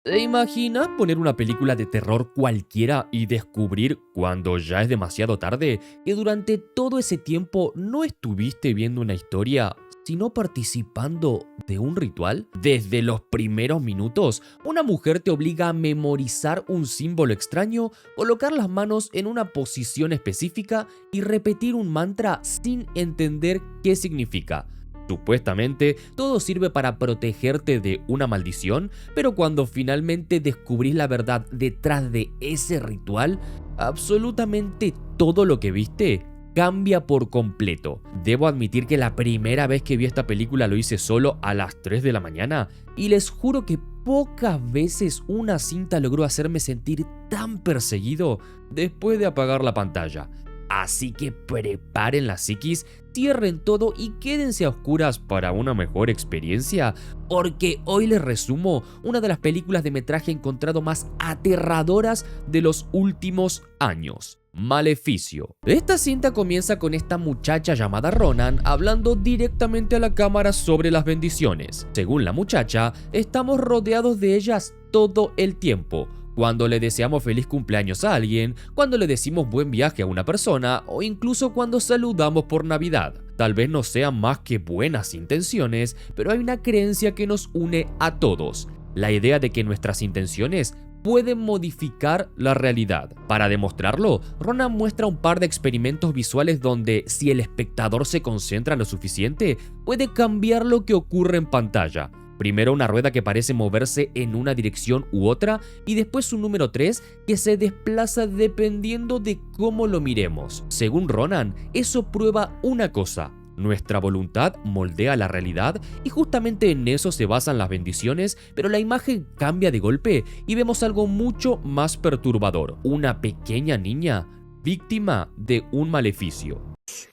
¿Te imaginas poner una película de terror cualquiera y descubrir, cuando ya es demasiado tarde, que durante todo ese tiempo no estuviste viendo una historia, sino participando de un ritual? Desde los primeros minutos, una mujer te obliga a memorizar un símbolo extraño, colocar las manos en una posición específica y repetir un mantra sin entender qué significa. Supuestamente, todo sirve para protegerte de una maldición, pero cuando finalmente descubrís la verdad detrás de ese ritual, absolutamente todo lo que viste cambia por completo. Debo admitir que la primera vez que vi esta película lo hice solo a las 3 de la mañana y les juro que pocas veces una cinta logró hacerme sentir tan perseguido después de apagar la pantalla. Así que preparen la psiquis, cierren todo y quédense a oscuras para una mejor experiencia, porque hoy les resumo una de las películas de metraje encontrado más aterradoras de los últimos años. Maleficio. Esta cinta comienza con esta muchacha llamada Ronan hablando directamente a la cámara sobre las bendiciones. Según la muchacha, estamos rodeados de ellas todo el tiempo. Cuando le deseamos feliz cumpleaños a alguien, cuando le decimos buen viaje a una persona o incluso cuando saludamos por Navidad. Tal vez no sean más que buenas intenciones, pero hay una creencia que nos une a todos. La idea de que nuestras intenciones pueden modificar la realidad. Para demostrarlo, Ronan muestra un par de experimentos visuales donde, si el espectador se concentra lo suficiente, puede cambiar lo que ocurre en pantalla. Primero una rueda que parece moverse en una dirección u otra y después un número 3 que se desplaza dependiendo de cómo lo miremos. Según Ronan, eso prueba una cosa: nuestra voluntad moldea la realidad y justamente en eso se basan las bendiciones, pero la imagen cambia de golpe y vemos algo mucho más perturbador: una pequeña niña víctima de un maleficio.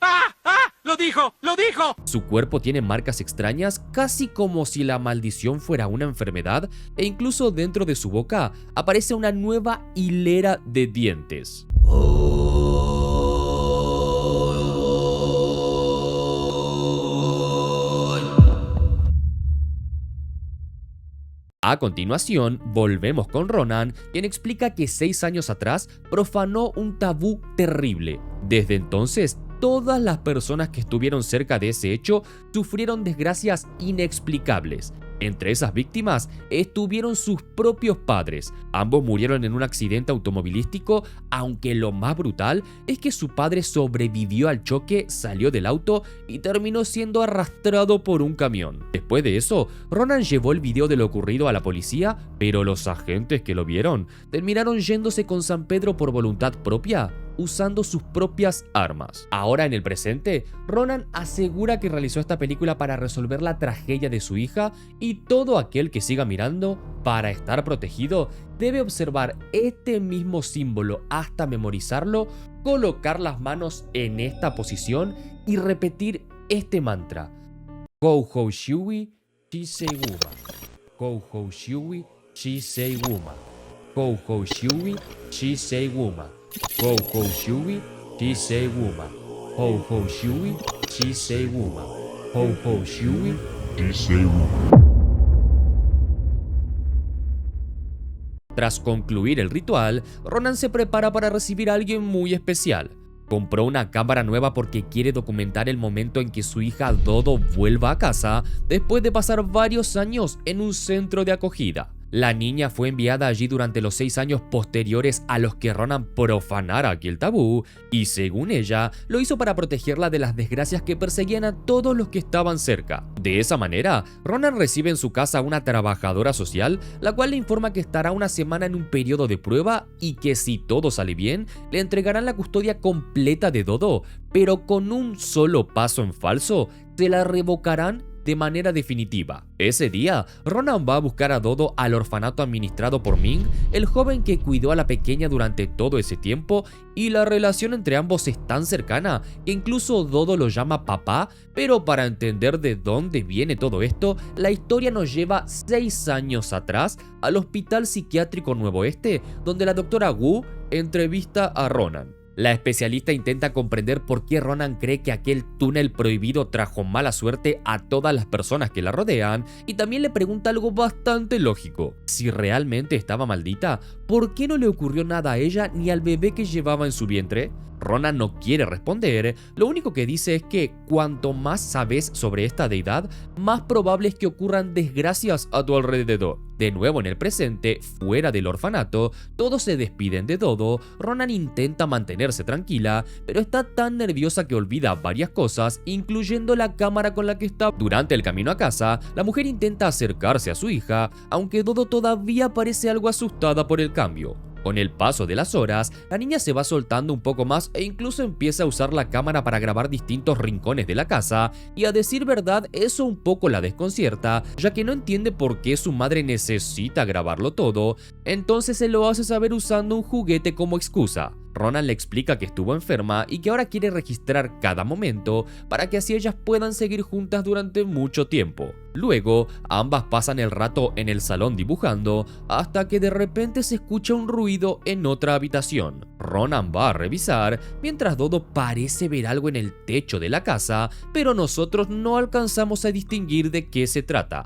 ¡Ah! ¡Ah! ¡Lo dijo! ¡Lo dijo! Su cuerpo tiene marcas extrañas, casi como si la maldición fuera una enfermedad, e incluso dentro de su boca aparece una nueva hilera de dientes. A continuación, volvemos con Ronan, quien explica que 6 años atrás profanó un tabú terrible. Desde entonces, todas las personas que estuvieron cerca de ese hecho sufrieron desgracias inexplicables. Entre esas víctimas estuvieron sus propios padres. Ambos murieron en un accidente automovilístico, aunque lo más brutal es que su padre sobrevivió al choque, salió del auto y terminó siendo arrastrado por un camión. Después de eso, Ronan llevó el video de lo ocurrido a la policía, pero los agentes que lo vieron terminaron yéndose con San Pedro por voluntad propia, usando sus propias armas. Ahora en el presente, Ronan asegura que realizó esta película para resolver la tragedia de su hija y todo aquel que siga mirando, para estar protegido, debe observar este mismo símbolo hasta memorizarlo, colocar las manos en esta posición y repetir este mantra: Kouhou Shui Chisei Wuma. Kouhou Shui Chisei Wuma. Kouhou Shui Chisei Wuma. Kouhou Shui Chisei Wuma. Kouhou Shui Chisei Wuma. Kouhou Shui Chisei Wuma. Tras concluir el ritual, Ronan se prepara para recibir a alguien muy especial. Compró una cámara nueva porque quiere documentar el momento en que su hija Dodo vuelva a casa después de pasar varios años en un centro de acogida. La niña fue enviada allí durante los 6 años posteriores a los que Ronan profanara aquel tabú y, según ella, lo hizo para protegerla de las desgracias que perseguían a todos los que estaban cerca. De esa manera, Ronan recibe en su casa a una trabajadora social, la cual le informa que estará una semana en un periodo de prueba y que, si todo sale bien, le entregarán la custodia completa de Dodo, pero con un solo paso en falso, se la revocarán de manera definitiva. Ese día, Ronan va a buscar a Dodo al orfanato administrado por Ming, el joven que cuidó a la pequeña durante todo ese tiempo, y la relación entre ambos es tan cercana que incluso Dodo lo llama papá, pero para entender de dónde viene todo esto, la historia nos lleva 6 años atrás al Hospital Psiquiátrico Nuevo Este, donde la doctora Wu entrevista a Ronan. La especialista intenta comprender por qué Ronan cree que aquel túnel prohibido trajo mala suerte a todas las personas que la rodean y también le pregunta algo bastante lógico. Si realmente estaba maldita, ¿por qué no le ocurrió nada a ella ni al bebé que llevaba en su vientre? Ronan no quiere responder, lo único que dice es que cuanto más sabes sobre esta deidad, más probable es que ocurran desgracias a tu alrededor. De nuevo en el presente, fuera del orfanato, todos se despiden de Dodo. Ronan intenta mantenerse tranquila, pero está tan nerviosa que olvida varias cosas, incluyendo la cámara con la que está. Durante el camino a casa, la mujer intenta acercarse a su hija, aunque Dodo todavía parece algo asustada por el cambio. Con el paso de las horas, la niña se va soltando un poco más e incluso empieza a usar la cámara para grabar distintos rincones de la casa, y a decir verdad eso un poco la desconcierta, ya que no entiende por qué su madre necesita grabarlo todo, entonces se lo hace saber usando un juguete como excusa. Ronan le explica que estuvo enferma y que ahora quiere registrar cada momento para que así ellas puedan seguir juntas durante mucho tiempo. Luego, ambas pasan el rato en el salón dibujando hasta que de repente se escucha un ruido en otra habitación. Ronan va a revisar mientras Dodo parece ver algo en el techo de la casa, pero nosotros no alcanzamos a distinguir de qué se trata.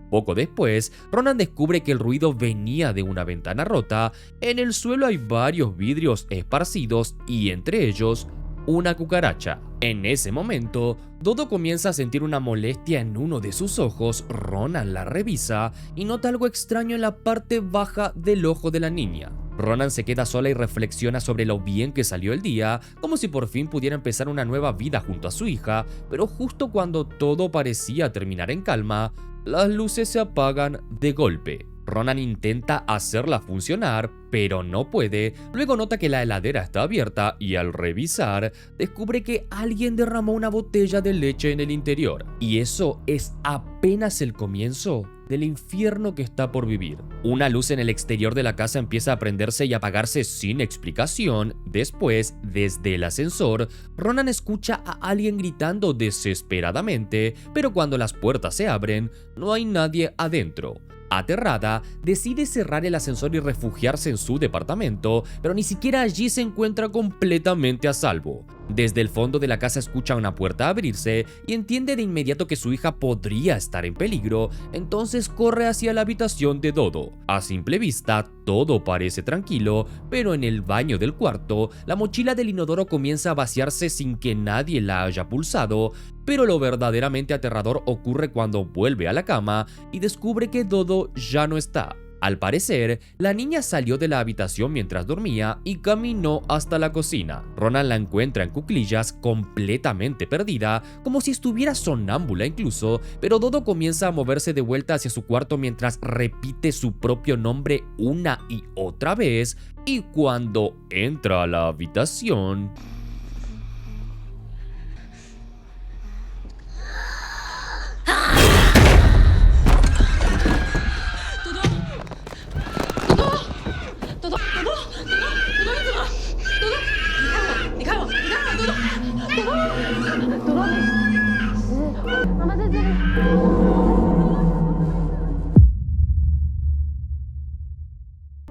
Poco después, Ronan descubre que el ruido venía de una ventana rota. En el suelo hay varios vidrios esparcidos y entre ellos una cucaracha. En ese momento, Dodo comienza a sentir una molestia en uno de sus ojos. Ronan la revisa y nota algo extraño en la parte baja del ojo de la niña. Ronan se queda sola y reflexiona sobre lo bien que salió el día, como si por fin pudiera empezar una nueva vida junto a su hija, pero justo cuando todo parecía terminar en calma, las luces se apagan de golpe. Ronan intenta hacerla funcionar, pero no puede. Luego nota que la heladera está abierta y al revisar, descubre que alguien derramó una botella de leche en el interior. Y eso es apenas el comienzo del infierno que está por vivir. Una luz en el exterior de la casa empieza a prenderse y apagarse sin explicación. Después, desde el ascensor, Ronan escucha a alguien gritando desesperadamente, pero cuando las puertas se abren, no hay nadie adentro. Aterrada, decide cerrar el ascensor y refugiarse en su departamento, pero ni siquiera allí se encuentra completamente a salvo. Desde el fondo de la casa escucha una puerta abrirse y entiende de inmediato que su hija podría estar en peligro, entonces corre hacia la habitación de Dodo. A simple vista, todo parece tranquilo, pero en el baño del cuarto, la mochila del inodoro comienza a vaciarse sin que nadie la haya pulsado, pero lo verdaderamente aterrador ocurre cuando vuelve a la cama y descubre que Dodo ya no está. Al parecer, la niña salió de la habitación mientras dormía y caminó hasta la cocina. Ronan la encuentra en cuclillas, completamente perdida, como si estuviera sonámbula incluso, pero Dodo comienza a moverse de vuelta hacia su cuarto mientras repite su propio nombre una y otra vez, y cuando entra a la habitación...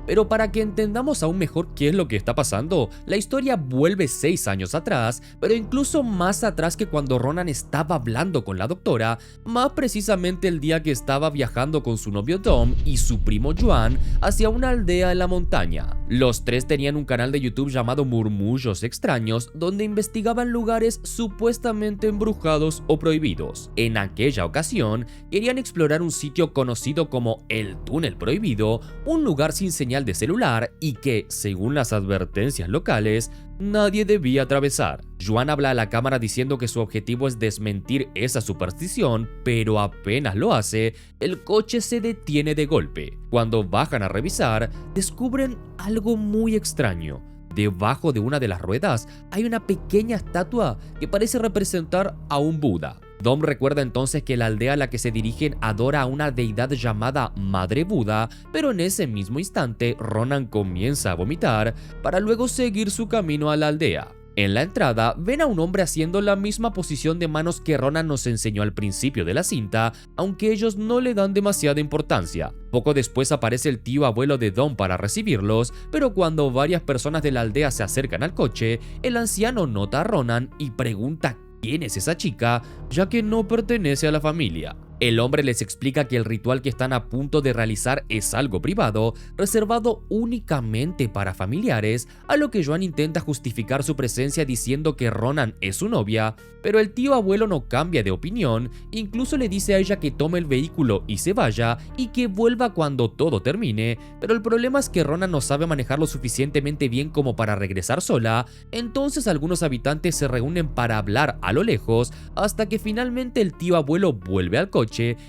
Pero para que entendamos aún mejor qué es lo que está pasando, la historia vuelve 6 años atrás, pero incluso más atrás que cuando Ronan estaba hablando con la doctora, más precisamente el día que estaba viajando con su novio Dom y su primo Joan hacia una aldea en la montaña. Los tres tenían un canal de YouTube llamado Murmullos Extraños, donde investigaban lugares supuestamente embrujados o prohibidos. En aquella ocasión, querían explorar un sitio conocido como el Túnel Prohibido, un lugar sin señal de celular y que, según las advertencias locales, nadie debía atravesar. Joan habla a la cámara diciendo que su objetivo es desmentir esa superstición, pero apenas lo hace, el coche se detiene de golpe. Cuando bajan a revisar, descubren algo muy extraño. Debajo de una de las ruedas hay una pequeña estatua que parece representar a un Buda. Dom recuerda entonces que la aldea a la que se dirigen adora a una deidad llamada Madre Buda, pero en ese mismo instante Ronan comienza a vomitar para luego seguir su camino a la aldea. En la entrada, ven a un hombre haciendo la misma posición de manos que Ronan nos enseñó al principio de la cinta, aunque ellos no le dan demasiada importancia. Poco después aparece el tío abuelo de Don para recibirlos, pero cuando varias personas de la aldea se acercan al coche, el anciano nota a Ronan y pregunta quién es esa chica, ya que no pertenece a la familia. El hombre les explica que el ritual que están a punto de realizar es algo privado, reservado únicamente para familiares, a lo que Joan intenta justificar su presencia diciendo que Ronan es su novia, pero el tío abuelo no cambia de opinión, incluso le dice a ella que tome el vehículo y se vaya, y que vuelva cuando todo termine, pero el problema es que Ronan no sabe manejar lo suficientemente bien como para regresar sola, entonces algunos habitantes se reúnen para hablar a lo lejos, hasta que finalmente el tío abuelo vuelve al coche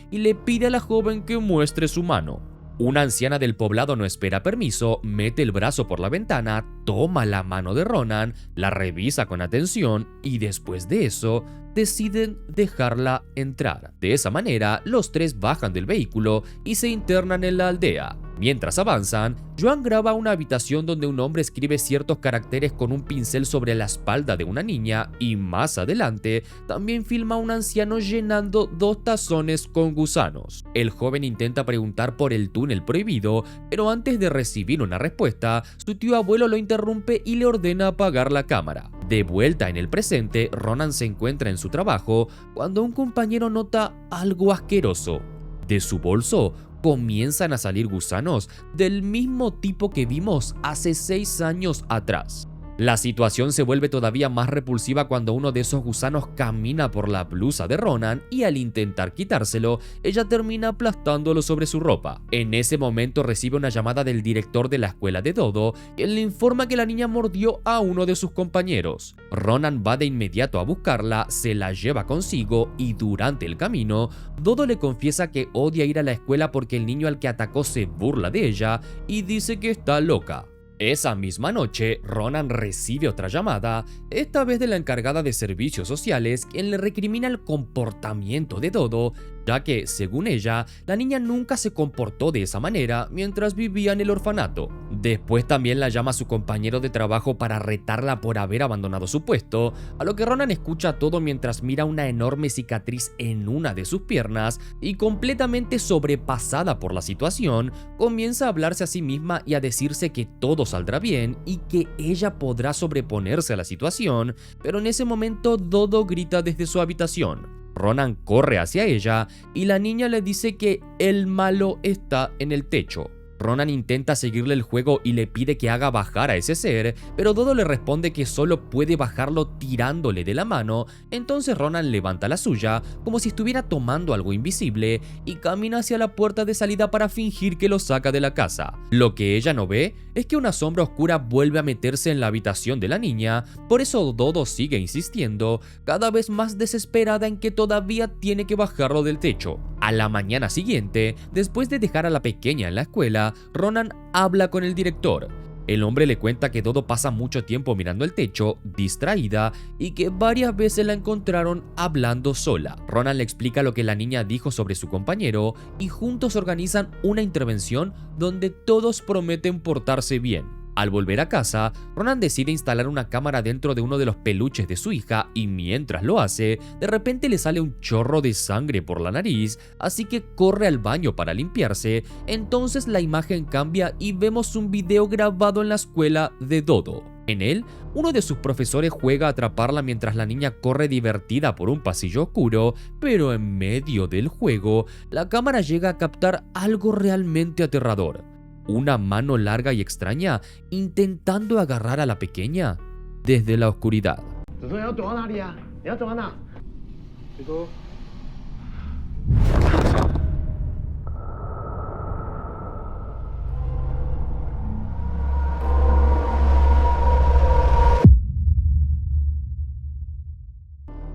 y le pide a la joven que muestre su mano. Una anciana del poblado no espera permiso, mete el brazo por la ventana, toma la mano de Ronan, la revisa con atención y después de eso deciden dejarla entrar. De esa manera, los tres bajan del vehículo y se internan en la aldea. Mientras avanzan, Joan graba una habitación donde un hombre escribe ciertos caracteres con un pincel sobre la espalda de una niña y más adelante también filma a un anciano llenando 2 tazones con gusanos. El joven intenta preguntar por el túnel prohibido, pero antes de recibir una respuesta, su tío abuelo lo interrumpe y le ordena apagar la cámara. De vuelta en el presente, Ronan se encuentra en su trabajo cuando un compañero nota algo asqueroso. De su bolso comienzan a salir gusanos del mismo tipo que vimos hace 6 años atrás. La situación se vuelve todavía más repulsiva cuando uno de esos gusanos camina por la blusa de Ronan y al intentar quitárselo, ella termina aplastándolo sobre su ropa. En ese momento recibe una llamada del director de la escuela de Dodo, quien le informa que la niña mordió a uno de sus compañeros. Ronan va de inmediato a buscarla, se la lleva consigo y durante el camino, Dodo le confiesa que odia ir a la escuela porque el niño al que atacó se burla de ella y dice que está loca. Esa misma noche, Ronan recibe otra llamada, esta vez de la encargada de servicios sociales, quien le recrimina el comportamiento de Dodo, ya que, según ella, la niña nunca se comportó de esa manera mientras vivía en el orfanato. Después también la llama a su compañero de trabajo para retarla por haber abandonado su puesto, a lo que Ronan escucha todo mientras mira una enorme cicatriz en una de sus piernas y, completamente sobrepasada por la situación, comienza a hablarse a sí misma y a decirse que todo saldrá bien y que ella podrá sobreponerse a la situación, pero en ese momento Dodo grita desde su habitación. Ronan corre hacia ella y la niña le dice que el malo está en el techo. Ronan intenta seguirle el juego y le pide que haga bajar a ese ser, pero Dodo le responde que solo puede bajarlo tirándole de la mano, entonces Ronan levanta la suya, como si estuviera tomando algo invisible, y camina hacia la puerta de salida para fingir que lo saca de la casa. Lo que ella no ve es que una sombra oscura vuelve a meterse en la habitación de la niña, por eso Dodo sigue insistiendo, cada vez más desesperada en que todavía tiene que bajarlo del techo. A la mañana siguiente, después de dejar a la pequeña en la escuela, Ronan habla con el director. El hombre le cuenta que Dodo pasa mucho tiempo mirando el techo, distraída, y que varias veces la encontraron hablando sola. Ronan le explica lo que la niña dijo sobre su compañero y juntos organizan una intervención donde todos prometen portarse bien. Al volver a casa, Ronan decide instalar una cámara dentro de uno de los peluches de su hija y mientras lo hace, de repente le sale un chorro de sangre por la nariz, así que corre al baño para limpiarse. Entonces la imagen cambia y vemos un video grabado en la escuela de Dodo. En él, uno de sus profesores juega a atraparla mientras la niña corre divertida por un pasillo oscuro, pero en medio del juego, la cámara llega a captar algo realmente aterrador. Una mano larga y extraña intentando agarrar a la pequeña desde la oscuridad.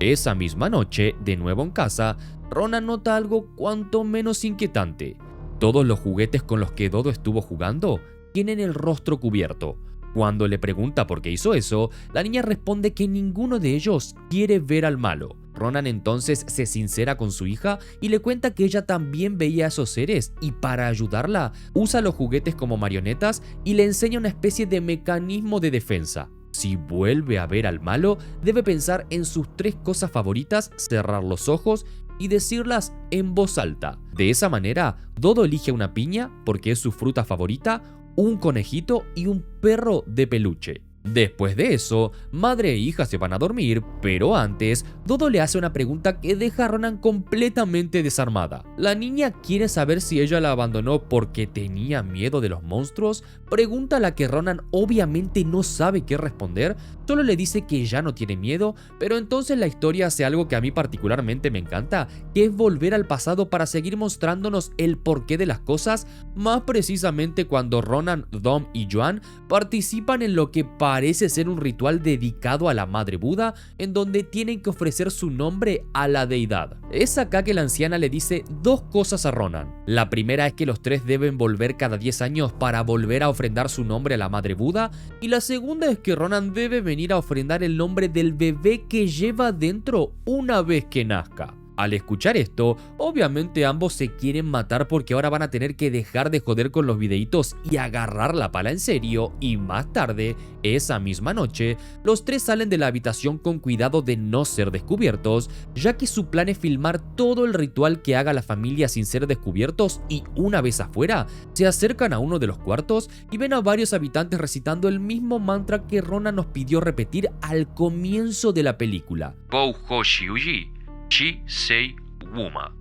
Esa misma noche, de nuevo en casa, Ronan nota algo cuanto menos inquietante. Todos los juguetes con los que Dodo estuvo jugando tienen el rostro cubierto. Cuando le pregunta por qué hizo eso, la niña responde que ninguno de ellos quiere ver al malo. Ronan entonces se sincera con su hija y le cuenta que ella también veía a esos seres y para ayudarla usa los juguetes como marionetas y le enseña una especie de mecanismo de defensa. si vuelve a ver al malo, debe pensar en sus 3 cosas favoritas, cerrar los ojos y decirlas en voz alta. De esa manera, Dodo elige una piña porque es su fruta favorita, un conejito y un perro de peluche. Después de eso, madre e hija se van a dormir, pero antes, Dodo le hace una pregunta que deja a Ronan completamente desarmada. La niña quiere saber si ella la abandonó porque tenía miedo de los monstruos, pregunta a la que Ronan obviamente no sabe qué responder, solo le dice que ya no tiene miedo, pero entonces la historia hace algo que a mí particularmente me encanta, que es volver al pasado para seguir mostrándonos el porqué de las cosas, más precisamente cuando Ronan, Dom y Joan participan en lo que parece ser un ritual dedicado a la Madre Buda, en donde tienen que ofrecer su nombre a la deidad. Es acá que la anciana le dice 2 cosas a Ronan. La primera es que los 3 deben volver cada 10 años para volver a ofrendar su nombre a la Madre Buda, y la segunda es que Ronan debe venir a ofrendar el nombre del bebé que lleva dentro una vez que nazca. Al escuchar esto, obviamente ambos se quieren matar porque ahora van a tener que dejar de joder con los videitos y agarrar la pala en serio, y más tarde, esa misma noche, los 3 salen de la habitación con cuidado de no ser descubiertos, ya que su plan es filmar todo el ritual que haga la familia sin ser descubiertos, y una vez afuera, se acercan a uno de los cuartos y ven a varios habitantes recitando el mismo mantra que Ronan nos pidió repetir al comienzo de la película.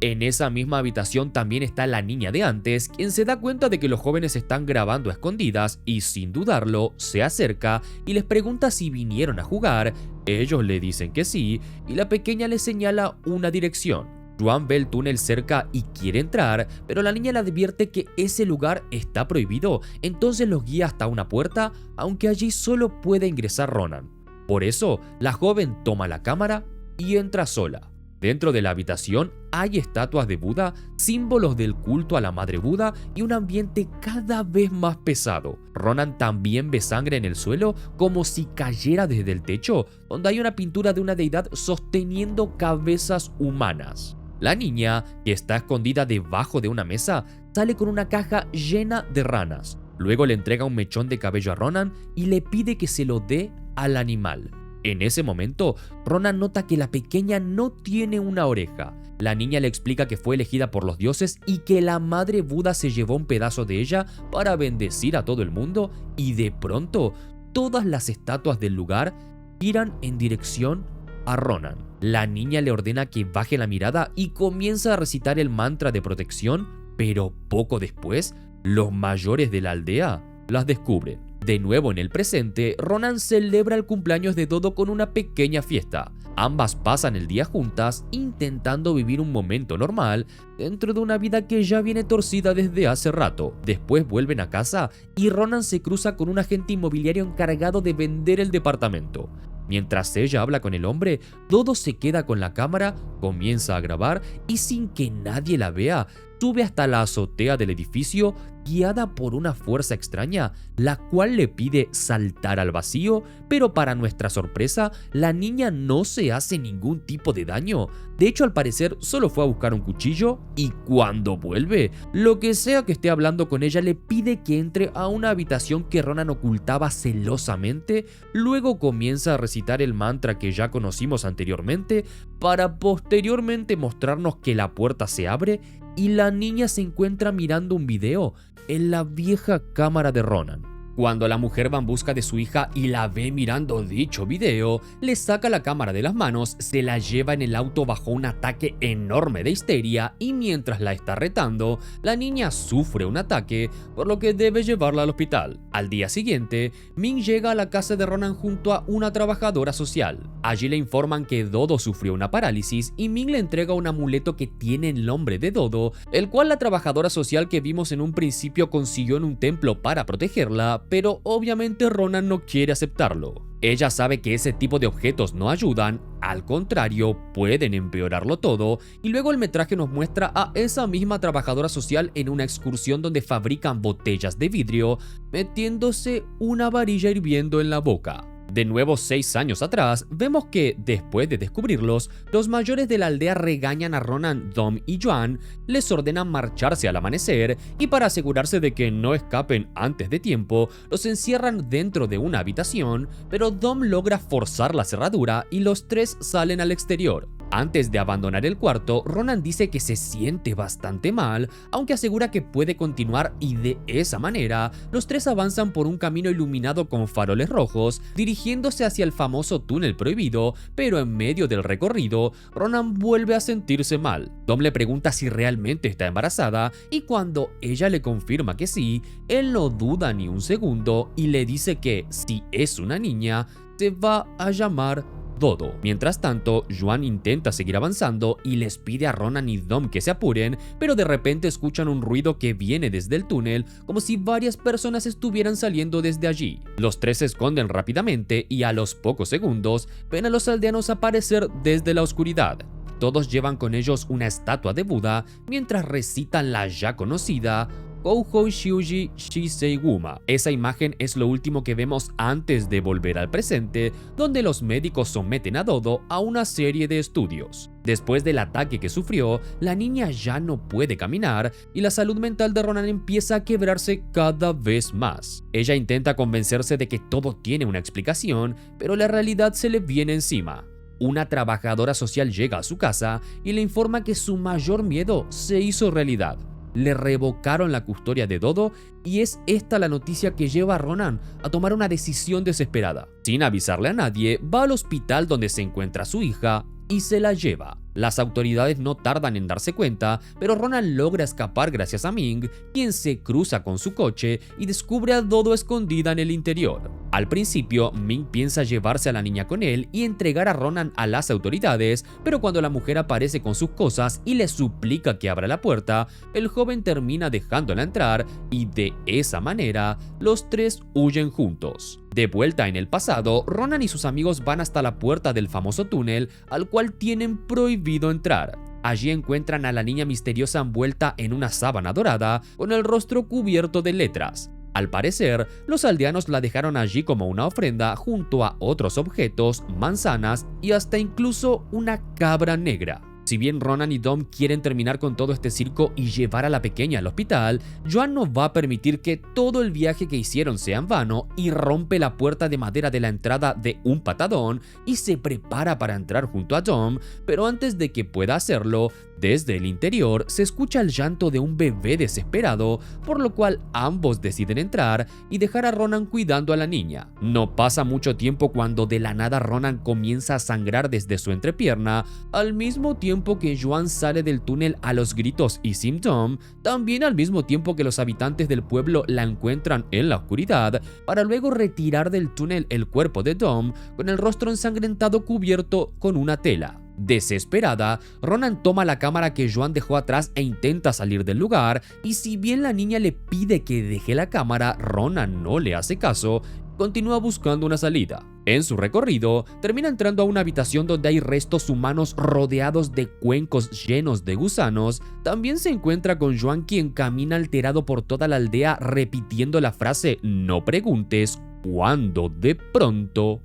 En esa misma habitación también está la niña de antes, quien se da cuenta de que los jóvenes están grabando a escondidas y sin dudarlo se acerca y les pregunta si vinieron a jugar. Ellos le dicen que sí y la pequeña le señala una dirección. Joan ve el túnel cerca y quiere entrar, pero la niña le advierte que ese lugar está prohibido, entonces los guía hasta una puerta, aunque allí solo puede ingresar Ronan. Por eso, la joven toma la cámara y entra sola. Dentro de la habitación hay estatuas de Buda, símbolos del culto a la Madre Buda y un ambiente cada vez más pesado. Ronan también ve sangre en el suelo como si cayera desde el techo, donde hay una pintura de una deidad sosteniendo cabezas humanas. La niña, que está escondida debajo de una mesa, sale con una caja llena de ranas. Luego le entrega un mechón de cabello a Ronan y le pide que se lo dé al animal. En ese momento, Ronan nota que la pequeña no tiene una oreja. La niña le explica que fue elegida por los dioses y que la Madre Buda se llevó un pedazo de ella para bendecir a todo el mundo, y de pronto, todas las estatuas del lugar giran en dirección a Ronan. La niña le ordena que baje la mirada y comienza a recitar el mantra de protección, pero poco después, los mayores de la aldea las descubren. De nuevo en el presente, Ronan celebra el cumpleaños de Dodo con una pequeña fiesta. Ambas pasan el día juntas, intentando vivir un momento normal dentro de una vida que ya viene torcida desde hace rato. Después vuelven a casa y Ronan se cruza con un agente inmobiliario encargado de vender el departamento. Mientras ella habla con el hombre, Dodo se queda con la cámara, comienza a grabar y sin que nadie la vea, sube hasta la azotea del edificio, guiada por una fuerza extraña, la cual le pide saltar al vacío, pero para nuestra sorpresa, la niña no se hace ningún tipo de daño. De hecho, al parecer, solo fue a buscar un cuchillo y cuando vuelve, lo que sea que esté hablando con ella le pide que entre a una habitación que Ronan ocultaba celosamente, luego comienza a recitar el mantra que ya conocimos anteriormente, para posteriormente mostrarnos que la puerta se abre y la niña se encuentra mirando un video en la vieja cámara de Ronan. Cuando la mujer va en busca de su hija y la ve mirando dicho video, le saca la cámara de las manos, se la lleva en el auto bajo un ataque enorme de histeria y mientras la está retando, la niña sufre un ataque, por lo que debe llevarla al hospital. Al día siguiente, Ming llega a la casa de Ronan junto a una trabajadora social. Allí le informan que Dodo sufrió una parálisis y Ming le entrega un amuleto que tiene el nombre de Dodo, el cual la trabajadora social que vimos en un principio consiguió en un templo para protegerla, pero obviamente Ronan no quiere aceptarlo. Ella sabe que ese tipo de objetos no ayudan, al contrario, pueden empeorarlo todo, y luego el metraje nos muestra a esa misma trabajadora social en una excursión donde fabrican botellas de vidrio, metiéndose una varilla hirviendo en la boca. De nuevo 6 años atrás, vemos que, después de descubrirlos, los mayores de la aldea regañan a Ronan, Dom y Joan, les ordenan marcharse al amanecer y para asegurarse de que no escapen antes de tiempo, los encierran dentro de una habitación, pero Dom logra forzar la cerradura y los tres salen al exterior. Antes de abandonar el cuarto, Ronan dice que se siente bastante mal, aunque asegura que puede continuar y de esa manera, los tres avanzan por un camino iluminado con faroles rojos, dirigiéndose hacia el famoso túnel prohibido, pero en medio del recorrido, Ronan vuelve a sentirse mal. Dom le pregunta si realmente está embarazada y cuando ella le confirma que sí, él no duda ni un segundo y le dice que si es una niña, se va a llamar Dodo. Mientras tanto, Joan intenta seguir avanzando y les pide a Ronan y Dom que se apuren, pero de repente escuchan un ruido que viene desde el túnel, como si varias personas estuvieran saliendo desde allí. Los tres se esconden rápidamente y a los pocos segundos ven a los aldeanos aparecer desde la oscuridad. Todos llevan con ellos una estatua de Buda mientras recitan la ya conocida Kouhou Shiuji Shiseiguma. Esa imagen es lo último que vemos antes de volver al presente, donde los médicos someten a Dodo a una serie de estudios. Después del ataque que sufrió, la niña ya no puede caminar y la salud mental de Ronan empieza a quebrarse cada vez más. Ella intenta convencerse de que todo tiene una explicación, pero la realidad se le viene encima. Una trabajadora social llega a su casa y le informa que su mayor miedo se hizo realidad. Le revocaron la custodia de Dodo y es esta la noticia que lleva a Ronan a tomar una decisión desesperada. Sin avisarle a nadie, va al hospital donde se encuentra su hija y se la lleva. Las autoridades no tardan en darse cuenta, pero Ronan logra escapar gracias a Ming, quien se cruza con su coche y descubre a Dodo escondida en el interior. Al principio, Ming piensa llevarse a la niña con él y entregar a Ronan a las autoridades, pero cuando la mujer aparece con sus cosas y le suplica que abra la puerta, el joven termina dejándola entrar y de esa manera, los tres huyen juntos. De vuelta en el pasado, Ronan y sus amigos van hasta la puerta del famoso túnel, al cual tienen prohibido entrar. Allí encuentran a la niña misteriosa envuelta en una sábana dorada, con el rostro cubierto de letras. Al parecer, los aldeanos la dejaron allí como una ofrenda junto a otros objetos, manzanas y hasta incluso una cabra negra. Si bien Ronan y Dom quieren terminar con todo este circo y llevar a la pequeña al hospital, Joan no va a permitir que todo el viaje que hicieron sea en vano y rompe la puerta de madera de la entrada de un patadón y se prepara para entrar junto a Dom, pero antes de que pueda hacerlo, desde el interior se escucha el llanto de un bebé desesperado, por lo cual ambos deciden entrar y dejar a Ronan cuidando a la niña. No pasa mucho tiempo cuando de la nada Ronan comienza a sangrar desde su entrepierna, al mismo tiempo que Joan sale del túnel a los gritos y sin Dom, también al mismo tiempo que los habitantes del pueblo la encuentran en la oscuridad, para luego retirar del túnel el cuerpo de Dom con el rostro ensangrentado cubierto con una tela. Desesperada, Ronan toma la cámara que Joan dejó atrás e intenta salir del lugar, y si bien la niña le pide que deje la cámara, Ronan no le hace caso, continúa buscando una salida. En su recorrido, termina entrando a una habitación donde hay restos humanos rodeados de cuencos llenos de gusanos. También se encuentra con Joan, quien camina alterado por toda la aldea repitiendo la frase "no preguntes", cuando de pronto...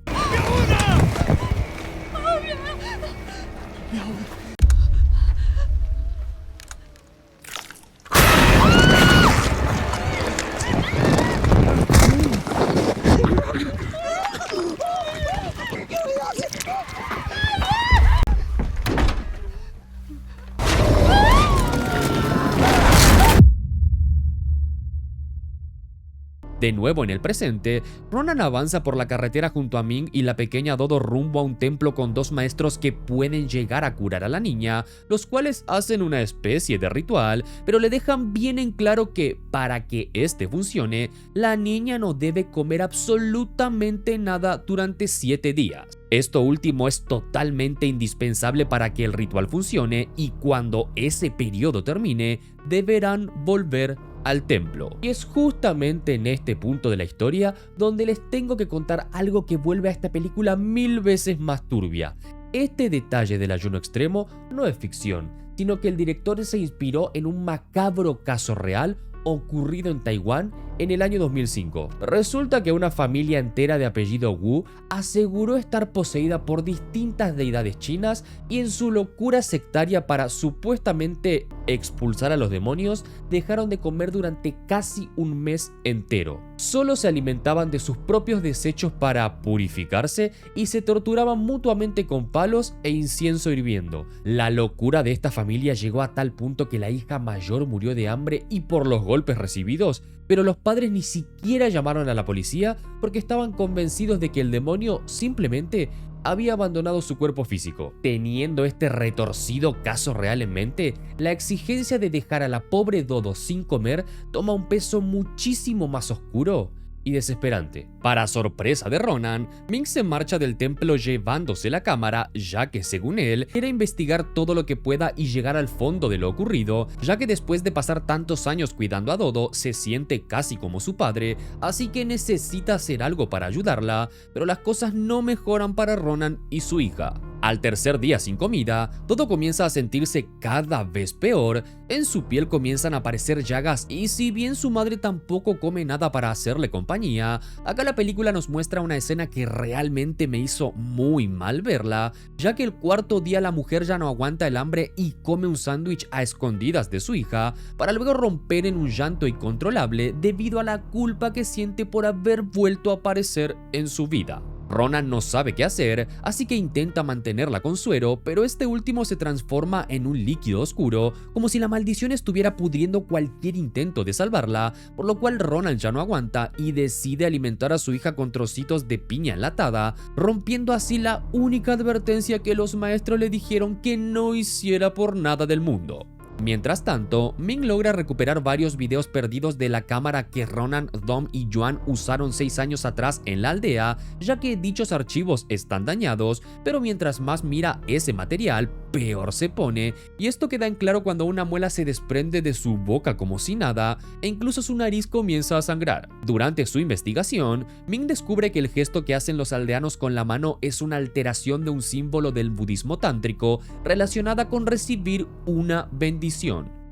De nuevo en el presente, Ronan avanza por la carretera junto a Ming y la pequeña Dodo rumbo a un templo con dos maestros que pueden llegar a curar a la niña, los cuales hacen una especie de ritual, pero le dejan bien en claro que para que este funcione, la niña no debe comer absolutamente nada durante 7 días. Esto último es totalmente indispensable para que el ritual funcione y cuando ese periodo termine, deberán volver al templo. Y es justamente en este punto de la historia donde les tengo que contar algo que vuelve a esta película 1000 veces más turbia. Este detalle del ayuno extremo no es ficción, sino que el director se inspiró en un macabro caso real ocurrido en Taiwán en el año 2005. Resulta que una familia entera de apellido Wu aseguró estar poseída por distintas deidades chinas y en su locura sectaria para supuestamente expulsar a los demonios, dejaron de comer durante casi un mes entero. Solo se alimentaban de sus propios desechos para purificarse y se torturaban mutuamente con palos e incienso hirviendo. La locura de esta familia llegó a tal punto que la hija mayor murió de hambre y por los golpes recibidos, pero los padres ni siquiera llamaron a la policía porque estaban convencidos de que el demonio simplemente había abandonado su cuerpo físico. Teniendo este retorcido caso real en mente, la exigencia de dejar a la pobre Dodo sin comer toma un peso muchísimo más oscuro y desesperante. Para sorpresa de Ronan, Ming se marcha del templo llevándose la cámara, ya que según él, quiere investigar todo lo que pueda y llegar al fondo de lo ocurrido, ya que después de pasar tantos años cuidando a Dodo, se siente casi como su padre, así que necesita hacer algo para ayudarla, pero las cosas no mejoran para Ronan y su hija. Al tercer día sin comida, Dodo comienza a sentirse cada vez peor, en su piel comienzan a aparecer llagas y si bien su madre tampoco come nada para hacerle compañía, acá la película nos muestra una escena que realmente me hizo muy mal verla, ya que el cuarto día la mujer ya no aguanta el hambre y come un sándwich a escondidas de su hija, para luego romper en un llanto incontrolable debido a la culpa que siente por haber vuelto a aparecer en su vida. Ronan no sabe qué hacer, así que intenta mantenerla con suero, pero este último se transforma en un líquido oscuro, como si la maldición estuviera pudriendo cualquier intento de salvarla, por lo cual Ronan ya no aguanta y decide alimentar a su hija con trocitos de piña enlatada, rompiendo así la única advertencia que los maestros le dijeron que no hiciera por nada del mundo. Mientras tanto, Ming logra recuperar varios videos perdidos de la cámara que Ronan, Dom y Yuan usaron 6 años atrás en la aldea, ya que dichos archivos están dañados, pero mientras más mira ese material, peor se pone, y esto queda en claro cuando una muela se desprende de su boca como si nada, e incluso su nariz comienza a sangrar. Durante su investigación, Ming descubre que el gesto que hacen los aldeanos con la mano es una alteración de un símbolo del budismo tántrico relacionada con recibir una bendición.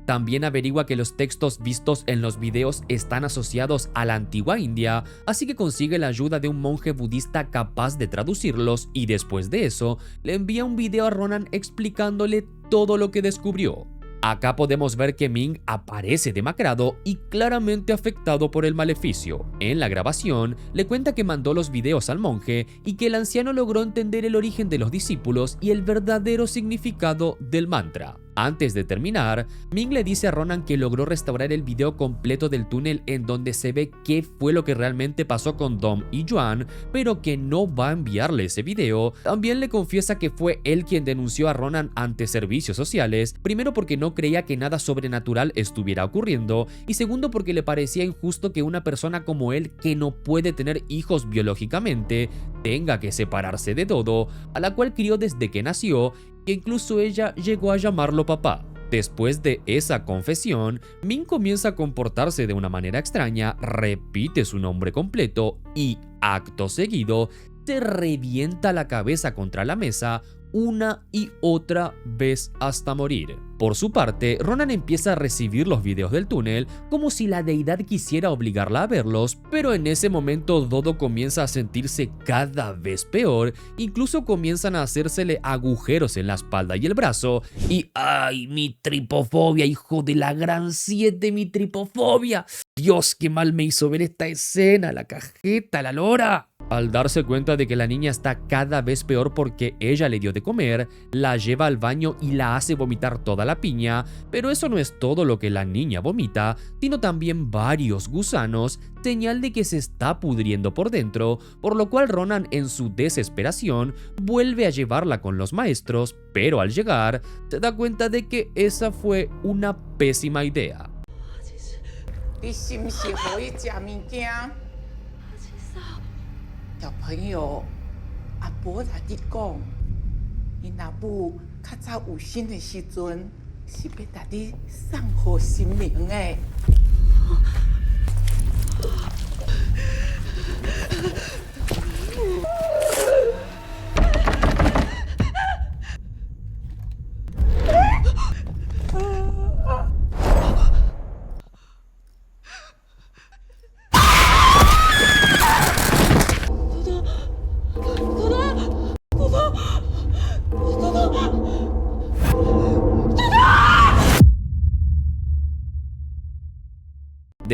También averigua que los textos vistos en los videos están asociados a la antigua India, así que consigue la ayuda de un monje budista capaz de traducirlos y después de eso le envía un video a Ronan explicándole todo lo que descubrió. Acá podemos ver que Ming aparece demacrado y claramente afectado por el maleficio. En la grabación, le cuenta que mandó los videos al monje y que el anciano logró entender el origen de los discípulos y el verdadero significado del mantra. Antes de terminar, Ming le dice a Ronan que logró restaurar el video completo del túnel en donde se ve qué fue lo que realmente pasó con Dom y Yuan, pero que no va a enviarle ese video. También le confiesa que fue él quien denunció a Ronan ante servicios sociales, primero porque no creía que nada sobrenatural estuviera ocurriendo, y segundo porque le parecía injusto que una persona como él, que no puede tener hijos biológicamente, tenga que separarse de Dodo, a la cual crió desde que nació, que incluso ella llegó a llamarlo papá. Después de esa confesión, Ming comienza a comportarse de una manera extraña, repite su nombre completo y, acto seguido, se revienta la cabeza contra la mesa una y otra vez hasta morir. Por su parte, Ronan empieza a recibir los videos del túnel como si la deidad quisiera obligarla a verlos, pero en ese momento Dodo comienza a sentirse cada vez peor, incluso comienzan a hacérsele agujeros en la espalda y el brazo, y ¡ay, mi tripofobia, hijo de la gran 7, mi tripofobia! Dios, qué mal me hizo ver esta escena, la cajeta, la lora. Al darse cuenta de que la niña está cada vez peor porque ella le dio de comer, la lleva al baño y la hace vomitar toda la piña, pero eso no es todo lo que la niña vomita, sino también varios gusanos, señal de que se está pudriendo por dentro, por lo cual Ronan en su desesperación vuelve a llevarla con los maestros, pero al llegar se da cuenta de que esa fue una pésima idea.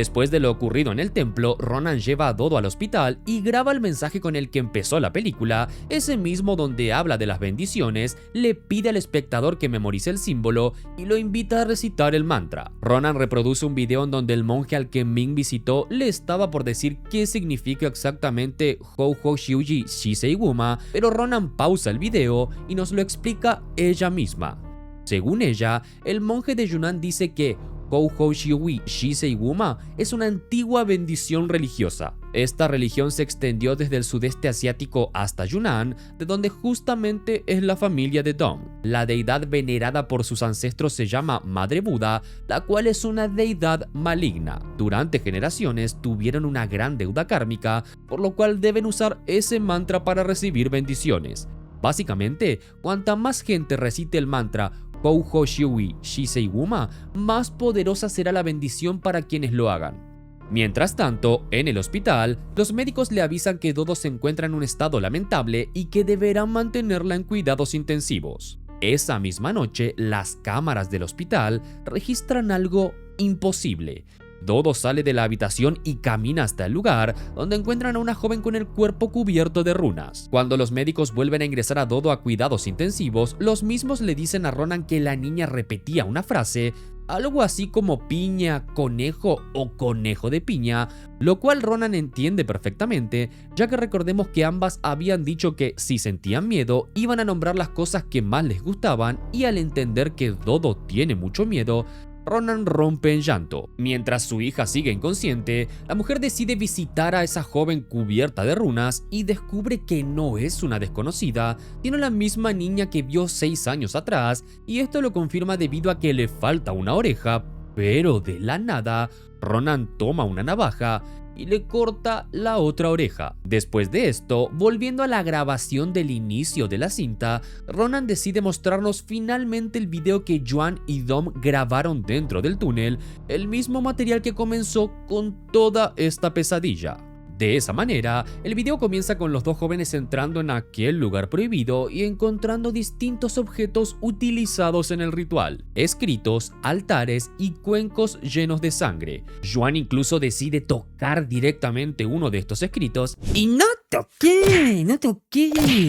Después de lo ocurrido en el templo, Ronan lleva a Dodo al hospital y graba el mensaje con el que empezó la película, ese mismo donde habla de las bendiciones, le pide al espectador que memorice el símbolo y lo invita a recitar el mantra. Ronan reproduce un video en donde el monje al que Ming visitó le estaba por decir qué significa exactamente Hou Hou Xiuji Shisei Guma, pero Ronan pausa el video y nos lo explica ella misma. Según ella, el monje de Yunnan dice que Hou Hou Xiuji Shisei Guma es una antigua bendición religiosa. Esta religión se extendió desde el sudeste asiático hasta Yunnan, de donde justamente es la familia de Dom. La deidad venerada por sus ancestros se llama Madre Buda, la cual es una deidad maligna. Durante generaciones tuvieron una gran deuda kármica, por lo cual deben usar ese mantra para recibir bendiciones. Básicamente, cuanta más gente recite el mantra Hou Hou Xiuji Shisei Guma, más poderosa será la bendición para quienes lo hagan. Mientras tanto, en el hospital, los médicos le avisan que Dodo se encuentra en un estado lamentable y que deberán mantenerla en cuidados intensivos. Esa misma noche, las cámaras del hospital registran algo imposible. Dodo sale de la habitación y camina hasta el lugar, donde encuentran a una joven con el cuerpo cubierto de runas. Cuando los médicos vuelven a ingresar a Dodo a cuidados intensivos, los mismos le dicen a Ronan que la niña repetía una frase, algo así como piña, conejo o conejo de piña, lo cual Ronan entiende perfectamente, ya que recordemos que ambas habían dicho que si sentían miedo iban a nombrar las cosas que más les gustaban, y al entender que Dodo tiene mucho miedo, Ronan rompe en llanto. Mientras su hija sigue inconsciente, la mujer decide visitar a esa joven cubierta de runas y descubre que no es una desconocida, sino la misma niña que vio 6 años atrás, y esto lo confirma debido a que le falta una oreja, pero de la nada, Ronan toma una navaja y le corta la otra oreja. Después de esto, volviendo a la grabación del inicio de la cinta, Ronan decide mostrarnos finalmente el video que Yuan y Dom grabaron dentro del túnel, el mismo material que comenzó con toda esta pesadilla. De esa manera, el video comienza con los dos jóvenes entrando en aquel lugar prohibido y encontrando distintos objetos utilizados en el ritual, escritos, altares y cuencos llenos de sangre. Yuan incluso decide tocar directamente uno de estos escritos. Y no toqué.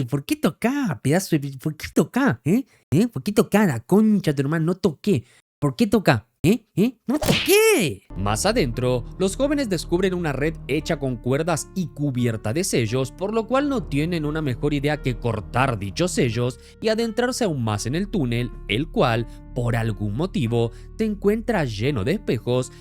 ¿Por qué tocar, pedazo de... ¿Por qué tocar? ¿Por qué tocar? La concha de tu hermano, no toqué. ¿Por qué tocar? ¡No toqué! Más adentro, los jóvenes descubren una red hecha con cuerdas y cubierta de sellos, por lo cual no tienen una mejor idea que cortar dichos sellos y adentrarse aún más en el túnel, el cual, por algún motivo, se encuentra lleno de espejos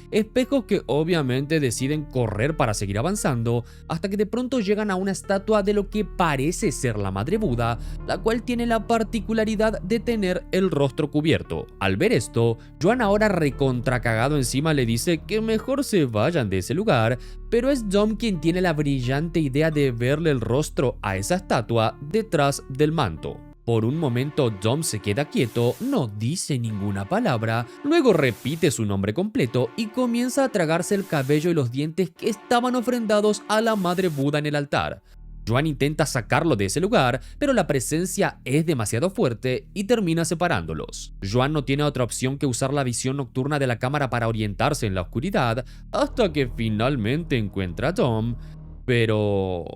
que obviamente deciden correr para seguir avanzando, hasta que de pronto llegan a una estatua de lo que parece ser la Madre Buda, la cual tiene la particularidad de tener el rostro cubierto. Al ver esto, Yuan, ahora recontracagado encima, le dice que mejor se vayan de ese lugar, pero es Dom quien tiene la brillante idea de verle el rostro a esa estatua detrás del manto. Por un momento Dom se queda quieto, no dice ninguna palabra, luego repite su nombre completo y comienza a tragarse el cabello y los dientes que estaban ofrendados a la Madre Buda en el altar. Yuan intenta sacarlo de ese lugar, pero la presencia es demasiado fuerte y termina separándolos. Yuan no tiene otra opción que usar la visión nocturna de la cámara para orientarse en la oscuridad, hasta que finalmente encuentra a Dom, pero...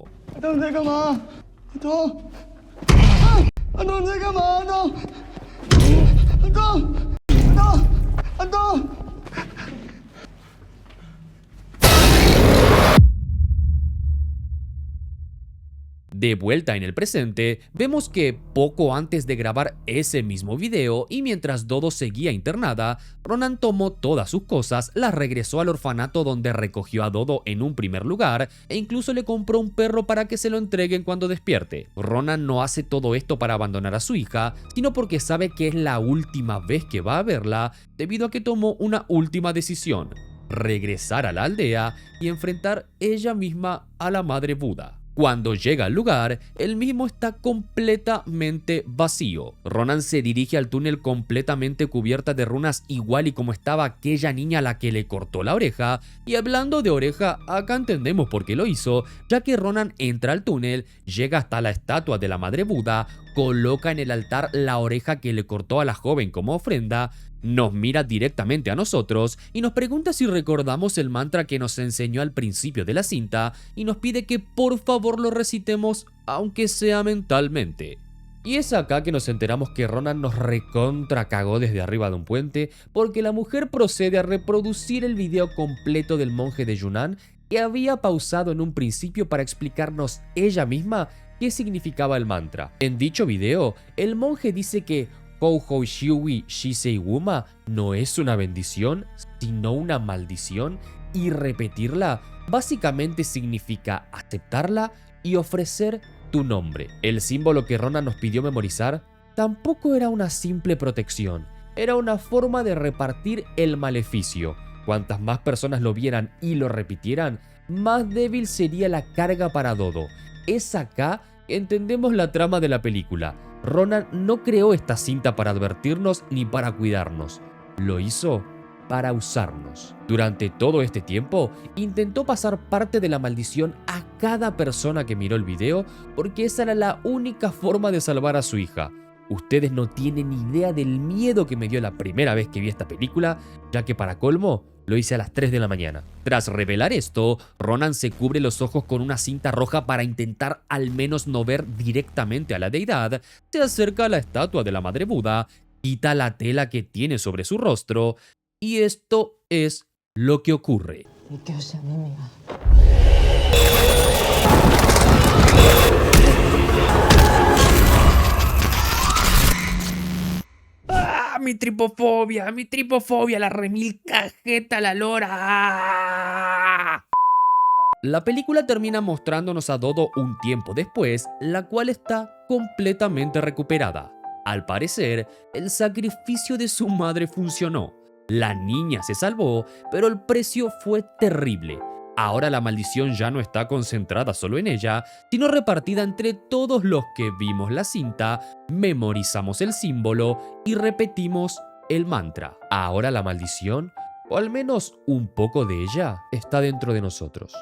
De vuelta en el presente, vemos que poco antes de grabar ese mismo video y mientras Dodo seguía internada, Ronan tomó todas sus cosas, las regresó al orfanato donde recogió a Dodo en un primer lugar e incluso le compró un perro para que se lo entreguen cuando despierte. Ronan no hace todo esto para abandonar a su hija, sino porque sabe que es la última vez que va a verla, debido a que tomó una última decisión: regresar a la aldea y enfrentar ella misma a la Madre Buda. Cuando llega al lugar, el mismo está completamente vacío. Ronan se dirige al túnel completamente cubierta de runas, igual y como estaba aquella niña a la que le cortó la oreja. Y hablando de oreja, acá entendemos por qué lo hizo, ya que Ronan entra al túnel, llega hasta la estatua de la Madre Buda, coloca en el altar la oreja que le cortó a la joven como ofrenda Nos mira directamente a nosotros y nos pregunta si recordamos el mantra que nos enseñó al principio de la cinta y nos pide que por favor lo recitemos, aunque sea mentalmente. Y es acá que nos enteramos que Ronan nos recontra cagó desde arriba de un puente porque la mujer procede a reproducir el video completo del monje de Yunnan que había pausado en un principio para explicarnos ella misma qué significaba el mantra. En dicho video, el monje dice que Houhou Shiwi Shisei Wuma no es una bendición, sino una maldición, y repetirla básicamente significa aceptarla y ofrecer tu nombre. El símbolo que Ronan nos pidió memorizar tampoco era una simple protección, era una forma de repartir el maleficio. Cuantas más personas lo vieran y lo repitieran, más débil sería la carga para Dodo. Es acá que entendemos la trama de la película. Ronan no creó esta cinta para advertirnos ni para cuidarnos. Lo hizo para usarnos. Durante todo este tiempo, intentó pasar parte de la maldición a cada persona que miró el video porque esa era la única forma de salvar a su hija. Ustedes no tienen idea del miedo que me dio la primera vez que vi esta película, ya que para colmo, lo hice a las 3 de la mañana. Tras revelar esto, Ronan se cubre los ojos con una cinta roja para intentar al menos no ver directamente a la deidad, se acerca a la estatua de la Madre Buda, quita la tela que tiene sobre su rostro, y esto es lo que ocurre. Mi tripofobia, la remil cajeta, la lora. ¡Ah! La película termina mostrándonos a Dodo un tiempo después, la cual está completamente recuperada. Al parecer, el sacrificio de su madre funcionó. La niña se salvó, pero el precio fue terrible. Ahora la maldición ya no está concentrada solo en ella, sino repartida entre todos los que vimos la cinta, memorizamos el símbolo y repetimos el mantra. Ahora la maldición, o al menos un poco de ella, está dentro de nosotros.